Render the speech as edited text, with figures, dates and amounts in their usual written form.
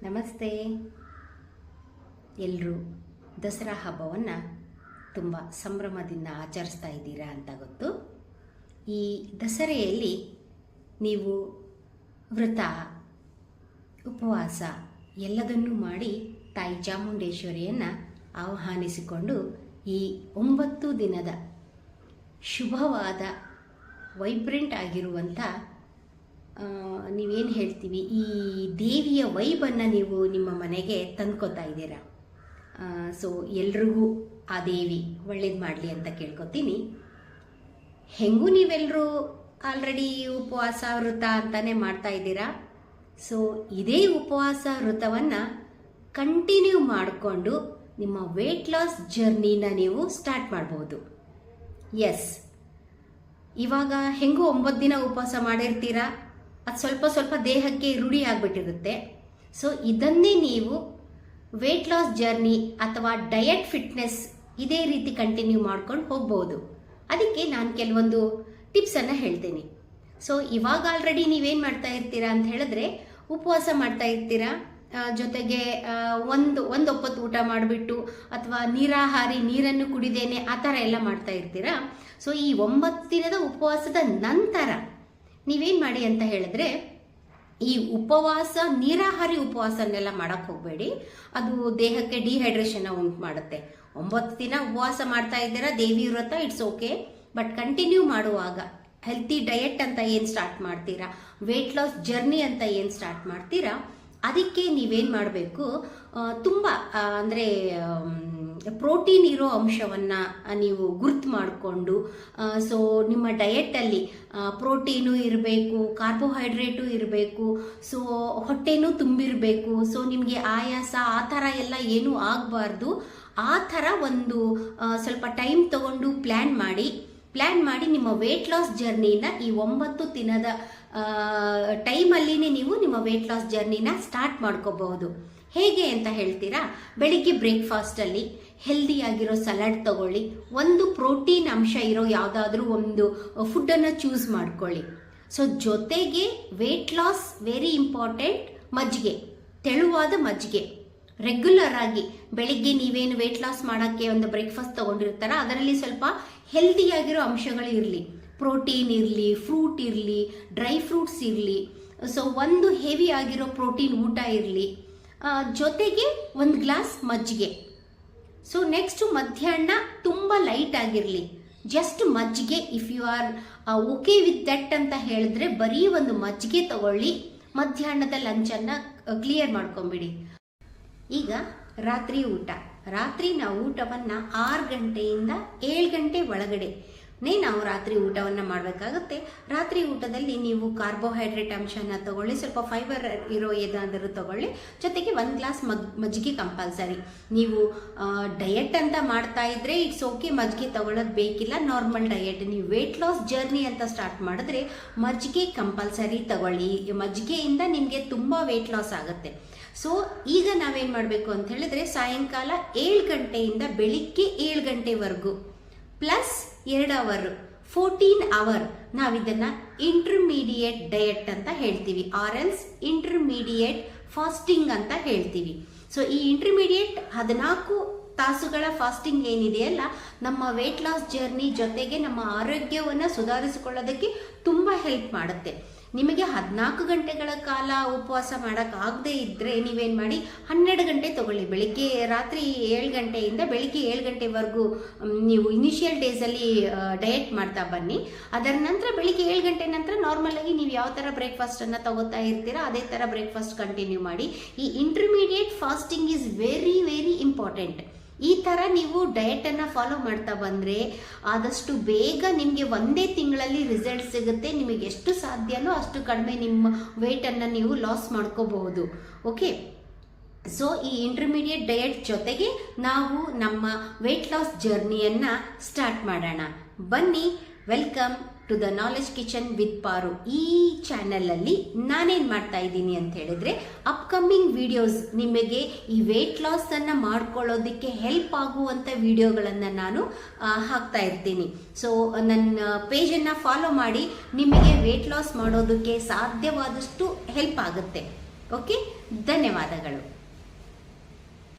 ನಮಸ್ತೆ. ಎಲ್ಲರೂ ದಸರಾ ಹಬ್ಬವನ್ನು ತುಂಬ ಸಂಭ್ರಮದಿಂದ ಆಚರಿಸ್ತಾ ಇದ್ದೀರಾ ಅಂತ ಗೊತ್ತು. ಈ ದಸರೆಯಲ್ಲಿ ನೀವು ವ್ರತ, ಉಪವಾಸ ಎಲ್ಲದನ್ನೂ ಮಾಡಿ ತಾಯಿ ಚಾಮುಂಡೇಶ್ವರಿಯನ್ನು ಆಹ್ವಾನಿಸಿಕೊಂಡು ಈ 9 ದಿನದ ಶುಭವಾದ ವೈಬ್ರೆಂಟ್ ಆಗಿರುವಂಥ ನೀವೇನು ಹೇಳ್ತೀವಿ ಈ ದೇವಿಯ ವೈಬನ್ನು ನೀವು ನಿಮ್ಮ ಮನೆಗೆ ತಂದ್ಕೊತಾ ಇದ್ದೀರಾ. ಸೊ ಎಲ್ರಿಗೂ ಆ ದೇವಿ ಒಳ್ಳೇದು ಮಾಡಲಿ ಅಂತ ಕೇಳ್ಕೊತೀನಿ. ಹೆಂಗೂ ನೀವೆಲ್ಲರೂ ಆಲ್ರೆಡಿ ಉಪವಾಸ ವೃತ ಅಂತಲೇ ಮಾಡ್ತಾ ಇದ್ದೀರಾ. ಸೊ ಇದೇ ಉಪವಾಸ ವೃತವನ್ನು ಕಂಟಿನ್ಯೂ ಮಾಡಿಕೊಂಡು ನಿಮ್ಮ ವೆಯ್ಟ್ ಲಾಸ್ ಜರ್ನಿನ ನೀವು ಸ್ಟಾರ್ಟ್ ಮಾಡ್ಬೋದು. ಎಸ್, ಇವಾಗ ಹೆಂಗೂ 9 ದಿನ ಉಪವಾಸ ಮಾಡಿರ್ತೀರಾ, ಅದು ಸ್ವಲ್ಪ ದೇಹಕ್ಕೆ ರೂಢಿ ಆಗಿಬಿಟ್ಟಿರುತ್ತೆ. ಸೊ ಇದನ್ನೇ ನೀವು ವೆಯ್ಟ್ ಲಾಸ್ ಜರ್ನಿ ಅಥವಾ ಡಯಟ್ ಫಿಟ್ನೆಸ್ ಇದೇ ರೀತಿ ಕಂಟಿನ್ಯೂ ಮಾಡ್ಕೊಂಡು ಹೋಗ್ಬೋದು. ಅದಕ್ಕೆ ನಾನು ಕೆಲವೊಂದು ಟಿಪ್ಸನ್ನು ಹೇಳ್ತೀನಿ. ಸೊ ಇವಾಗ ಆಲ್ರೆಡಿ ನೀವೇನು ಮಾಡ್ತಾ ಇರ್ತೀರಾ ಅಂತ ಹೇಳಿದ್ರೆ ಉಪವಾಸ ಮಾಡ್ತಾ ಇರ್ತೀರಾ, ಜೊತೆಗೆ ಒಂದು ಒಪ್ಪತ್ತು ಊಟ ಮಾಡಿಬಿಟ್ಟು ಅಥವಾ ನೀರಾಹಾರಿ ನೀರನ್ನು ಕುಡಿದೇನೆ ಆ ಥರ ಎಲ್ಲ ಮಾಡ್ತಾ ಇರ್ತೀರಾ. ಸೊ ಈ 9 ದಿನದ ಉಪವಾಸದ ನಂತರ ನೀವೇನು ಮಾಡಿ ಅಂತ ಹೇಳಿದ್ರೆ, ಈ ಉಪವಾಸ ನೀರಾಹಾರಿ ಉಪವಾಸನೆಲ್ಲ ಮಾಡೋಕ್ಕೆ ಹೋಗಬೇಡಿ. ಅದು ದೇಹಕ್ಕೆ ಡಿಹೈಡ್ರೇಷನ್ ಉಂಟು ಮಾಡುತ್ತೆ. 9 ದಿನ ಉಪವಾಸ ಮಾಡ್ತಾ ಇದ್ದೀರಾ, ದೇವಿ ವ್ರತ, ಇಟ್ಸ್ ಓಕೆ. ಬಟ್ ಕಂಟಿನ್ಯೂ ಮಾಡುವಾಗ ಹೆಲ್ತಿ ಡಯಟ್ ಅಂತ ಏನು ಸ್ಟಾರ್ಟ್ ಮಾಡ್ತೀರಾ, ವೆಯ್ಟ್ ಲಾಸ್ ಜರ್ನಿ ಅಂತ ಏನು ಸ್ಟಾರ್ಟ್ ಮಾಡ್ತೀರಾ, ಅದಕ್ಕೆ ನೀವೇನು ಮಾಡಬೇಕು, ತುಂಬ ಅಂದರೆ ಪ್ರೋಟೀನ್ ಇರೋ ಅಂಶವನ್ನು ನೀವು ಗುರ್ತು ಮಾಡಿಕೊಂಡು, ಸೊ ನಿಮ್ಮ ಡಯೆಟಲ್ಲಿ ಪ್ರೋಟೀನು ಇರಬೇಕು, ಕಾರ್ಬೋಹೈಡ್ರೇಟು ಇರಬೇಕು, ಸೊ ಹೊಟ್ಟೆನೂ ತುಂಬಿರಬೇಕು. ಸೊ ನಿಮಗೆ ಆಯಾಸ ಆ ಥರ ಎಲ್ಲ ಏನೂ ಆಗಬಾರ್ದು. ಆ ಥರ ಒಂದು ಸ್ವಲ್ಪ ಟೈಮ್ ತಗೊಂಡು ಪ್ಲ್ಯಾನ್ ಮಾಡಿ ನಿಮ್ಮ ವೆಯ್ಟ್ ಲಾಸ್ ಜರ್ನಿನ ಈ 9 ದಿನದ ಟೈಮಲ್ಲಿನೇ ನೀವು ನಿಮ್ಮ ವೆಯ್ಟ್ ಲಾಸ್ ಜರ್ನಿನ ಸ್ಟಾರ್ಟ್ ಮಾಡ್ಕೋಬಹುದು. ಹೇಗೆ ಅಂತ ಹೇಳ್ತೀರಾ, ಬೆಳಿಗ್ಗೆ ಬ್ರೇಕ್ಫಾಸ್ಟಲ್ಲಿ ಹೆಲ್ದಿಯಾಗಿರೋ ಸಲಾಡ್ ತಗೊಳ್ಳಿ, ಒಂದು ಪ್ರೋಟೀನ್ ಅಂಶ ಇರೋ ಯಾವುದಾದ್ರೂ ಒಂದು ಫುಡ್ಡನ್ನು ಚೂಸ್ ಮಾಡ್ಕೊಳ್ಳಿ. ಸೊ ಜೊತೆಗೆ ವೆಯ್ಟ್ ಲಾಸ್ ವೆರಿ ಇಂಪಾರ್ಟೆಂಟ್, ಮಜ್ಜಿಗೆ, ತೆಳುವಾದ ಮಜ್ಜಿಗೆ ರೆಗ್ಯುಲರ್ ಆಗಿ ಬೆಳಿಗ್ಗೆ ನೀವೇನು ವೆಯ್ಟ್ ಲಾಸ್ ಮಾಡೋಕ್ಕೆ ಒಂದು ಬ್ರೇಕ್ಫಾಸ್ಟ್ ತೊಗೊಂಡಿರ್ತಾರ ಅದರಲ್ಲಿ ಸ್ವಲ್ಪ ಹೆಲ್ದಿಯಾಗಿರೋ ಅಂಶಗಳು ಇರಲಿ, ಪ್ರೋಟೀನ್ ಇರಲಿ, ಫ್ರೂಟ್ ಇರಲಿ, ಡ್ರೈ ಫ್ರೂಟ್ಸ್ ಇರಲಿ. ಸೊ ಒಂದು ಹೆವಿ ಆಗಿರೋ ಪ್ರೋಟೀನ್ ಊಟ ಇರಲಿ, ಜೊತೆಗೆ 1 ಗ್ಲಾಸ್ ಮಜ್ಜಿಗೆ. ಸೊ ನೆಕ್ಸ್ಟ್ ಮಧ್ಯಾಹ್ನ ತುಂಬ ಲೈಟ್ ಆಗಿರಲಿ, ಜಸ್ಟ್ ಮಜ್ಜಿಗೆ. If you are okay with that ಅಂತ ಹೇಳಿದ್ರೆ ಬರೀ ಒಂದು ಮಜ್ಜಿಗೆ ತಗೊಳ್ಳಿ, ಮಧ್ಯಾಹ್ನದ ಲಂಚನ್ನು ಕ್ಲಿಯರ್ ಮಾಡ್ಕೊಂಬಿಡಿ. ಈಗ ರಾತ್ರಿ ಊಟ. ರಾತ್ರಿ ನಾವು ಊಟವನ್ನು 6 ಗಂಟೆಯಿಂದ 7 ಗಂಟೆ ಒಳಗಡೆ ನಾವು ರಾತ್ರಿ ಊಟವನ್ನು ಮಾಡಬೇಕಾಗುತ್ತೆ. ರಾತ್ರಿ ಊಟದಲ್ಲಿ ನೀವು ಕಾರ್ಬೋಹೈಡ್ರೇಟ್ ಅಂಶನ ತಗೊಳ್ಳಿ, ಸ್ವಲ್ಪ ಫೈಬರ್ ಇರೋ ಏನಾದರೂ ತಗೊಳ್ಳಿ, ಜೊತೆಗೆ 1 ಗ್ಲಾಸ್ ಮಜ್ಜಿಗೆ ಕಂಪಲ್ಸರಿ. ನೀವು ಡಯಟ್ ಅಂತ ಮಾಡ್ತಾ ಇದ್ರೆ ಇಟ್ಸ್ ಓಕೆ, ಮಜ್ಜಿಗೆ ತಗೊಳ್ಳೋದು ಬೇಕಿಲ್ಲ, ನಾರ್ಮಲ್ ಡಯಟ್. ನೀವು ವೆಯ್ಟ್ ಲಾಸ್ ಜರ್ನಿ ಅಂತ ಸ್ಟಾರ್ಟ್ ಮಾಡಿದ್ರೆ ಮಜ್ಜಿಗೆ ಕಂಪಲ್ಸರಿ ತಗೊಳ್ಳಿ. ಮಜ್ಜಿಗೆಯಿಂದ ನಿಮಗೆ ತುಂಬ ವೆಯ್ಟ್ ಲಾಸ್ ಆಗುತ್ತೆ. ಸೊ ಈಗ ನಾವೇನು ಮಾಡಬೇಕು ಅಂತ ಹೇಳಿದ್ರೆ, ಸಾಯಂಕಾಲ 7 ಗಂಟೆಯಿಂದ ಬೆಳಿಗ್ಗೆ 7 ಗಂಟೆವರೆಗೂ ಪ್ಲಸ್ 2 ಅವರ್ 14 ಅವರ್ ನಾವಿದನ್ನು ಇಂಟರ್ಮೀಡಿಯೇಟ್ ಡಯಟ್ ಅಂತ ಹೇಳ್ತೀವಿ, ಆರ್ ಎಲ್ಸ್ ಇಂಟರ್ಮೀಡಿಯೇಟ್ ಫಾಸ್ಟಿಂಗ್ ಅಂತ ಹೇಳ್ತೀವಿ. ಸೊ ಈ ಇಂಟರ್ಮೀಡಿಯೇಟ್ 14 ತಾಸುಗಳ ಫಾಸ್ಟಿಂಗ್ ಏನಿದೆಯಲ್ಲ, ನಮ್ಮ ವೆಯ್ಟ್ ಲಾಸ್ ಜರ್ನಿ ಜೊತೆಗೆ ನಮ್ಮ ಆರೋಗ್ಯವನ್ನು ಸುಧಾರಿಸಿಕೊಳ್ಳೋದಕ್ಕೆ ತುಂಬ ಹೆಲ್ಪ್ ಮಾಡುತ್ತೆ. ನಿಮಗೆ 14 ಗಂಟೆಗಳ ಕಾಲ ಉಪವಾಸ ಮಾಡೋಕ್ಕಾಗದೇ ಇದ್ದರೆ ನೀವೇನು ಮಾಡಿ, 12 ಗಂಟೆ ತಗೊಳ್ಳಿ. ಬೆಳಿಗ್ಗೆ ರಾತ್ರಿ 7 ಗಂಟೆಯಿಂದ ಬೆಳಿಗ್ಗೆ 7 ಗಂಟೆವರೆಗೂ ನೀವು ಇನಿಷಿಯಲ್ ಡೇಸಲ್ಲಿ ಡಯಟ್ ಮಾಡ್ತಾ ಬನ್ನಿ. ಅದರ ನಂತರ ಬೆಳಿಗ್ಗೆ 7 ಗಂಟೆ ನಂತರ ನಾರ್ಮಲಾಗಿ ನೀವು ಯಾವ ಥರ ಬ್ರೇಕ್ಫಾಸ್ಟನ್ನು ತಗೋತಾ ಇರ್ತೀರಾ ಅದೇ ಥರ ಬ್ರೇಕ್ಫಾಸ್ಟ್ ಕಂಟಿನ್ಯೂ ಮಾಡಿ. ಈ intermediate fasting is very very important. ಈ ಥರ ನೀವು ಡಯಟನ್ನು ಫಾಲೋ ಮಾಡ್ತಾ ಬಂದರೆ ಆದಷ್ಟು ಬೇಗ ನಿಮಗೆ ಒಂದೇ ತಿಂಗಳಲ್ಲಿ ರಿಸಲ್ಟ್ ಸಿಗುತ್ತೆ. ನಿಮಗೆ ಎಷ್ಟು ಸಾಧ್ಯನೋ ಅಷ್ಟು ಕಡಿಮೆ ನಿಮ್ಮ ವೆಯ್ಟನ್ನು ನೀವು ಲಾಸ್ ಮಾಡ್ಕೋಬಹುದು. ಓಕೆ, ಸೊ ಈ ಇಂಟರ್ಮೀಡಿಯೇಟ್ ಡಯಟ್ ಜೊತೆಗೆ ನಾವು ನಮ್ಮ ವೆಯ್ಟ್ ಲಾಸ್ ಜರ್ನಿಯನ್ನು ಸ್ಟಾರ್ಟ್ ಮಾಡೋಣ. ಬನ್ನಿ, welcome to the knowledge kitchen with Paru. ಈ ಚಾನಲಲ್ಲಿ ನಾನೇನು ಮಾಡ್ತಾ ಇದ್ದೀನಿ ಅಂತ ಹೇಳಿದ್ರೆ, ಅಪ್ಕಮಿಂಗ್ ವಿಡಿಯೋಸ್ ನಿಮಗೆ ಈ ವೆಯ್ಟ್ ಲಾಸನ್ನು ಮಾಡ್ಕೊಳ್ಳೋದಕ್ಕೆ ಹೆಲ್ಪ್ ಆಗುವಂಥ ವಿಡಿಯೋಗಳನ್ನು ನಾನು ಹಾಕ್ತಾ ಇರ್ತೀನಿ. ಸೊ ನನ್ನ ಪೇಜನ್ನು ಫಾಲೋ ಮಾಡಿ, ನಿಮಗೆ ವೆಯ್ಟ್ ಲಾಸ್ ಮಾಡೋದಕ್ಕೆ ಸಾಧ್ಯವಾದಷ್ಟು ಹೆಲ್ಪ್ ಆಗುತ್ತೆ. ಓಕೆ, ಧನ್ಯವಾದಗಳು.